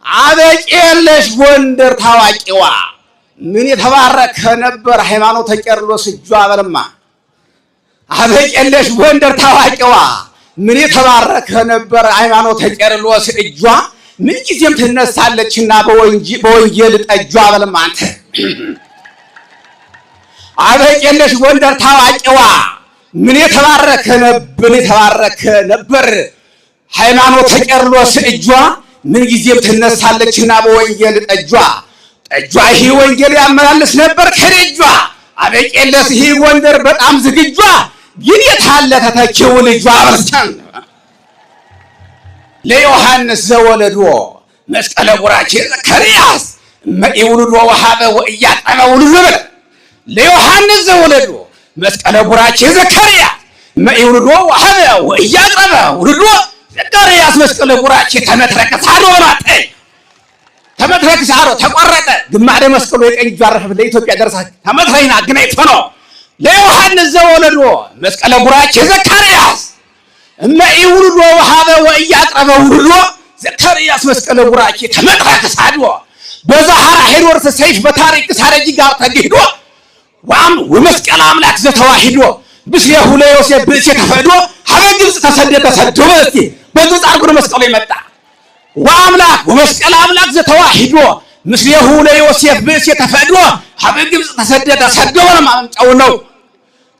አበቄለሽ ጎንደር ታዋቂዋ ምን የተባረከ ነበር ሃይማኖተ ቄርሎስ እጇ በለማ አበቄለሽ ጎንደር ታዋቂዋ ምን የተባረከ ነበር ሃይማኖተ ቄርሎስ እጇ ምን ጊዜም ትነሳለችና በወንጌል ጠጇ በለማ አንተ አበቄለሽ ጎንደር ታዋቂዋ ምን የተባረከ ነበር ሃይማኖተ ቄርሎስ እጇ ምን ጊዜም ትነሳለችና በወንጌል ጠጇ ይህ ወንጌል ያመላልስ ነበር ከደጇ አበቄለሽ ይህ ጎንደር በጣም ዝግጇ ግን የታለ ተተኪው ልጇ በርሳን ለዮሐንስ ዘወለዶ መስቀለ ቡራኬ ዘካርያስ መኢውልዶ ወሃበ ወኢያጠመ ውልዶ ለዮሐንስ ዘወለዶ መስቀለ ቡራኬ ዘካርያስ መኢውልዶ ወሃበ ወኢያጠመ ውልዶ ዘካርያስ መስቀለ ቡራኬ ተመትረከ ሳዶ ማጠ ተመትረከ ሳዶ ተቆረጠ ግማደ መስቀሉ የቀኝ እጁ አረፈ ለኢትዮጵያ ደረሰ ተመትረይና ግናይቶ ነው ለዮሐንስ ዘወለዶ መስቀለ ቡራኬ ዘካርያስ እመኢውልዶ ወሃበ ወኢያጠመ ውልዶ ዘካርያስ መስቀለ ቡራኬ ተመትረከ ሳዶ በዛሃራ ሄሮድስ ሰይፍ በታሪክ ሳረጂ ጋር ተገሂዶ ወመስቀል አምላክ ዘተዋሂዶ ብስየሁ ለዮሴፍ ብእሴ ተፈዶ ሀበ ግብጽ ተሰደደ እስቲ በግብጽ አርጎ መስቀሉ ይመጣ ወአምላክ ወመስቀል አምላክ ዘተዋሂዶ ምስየሁ ለዮሴፍ ብእሴ ተፈዶ ሀበ ግብጽ ተሰደደ ማምጣው ነው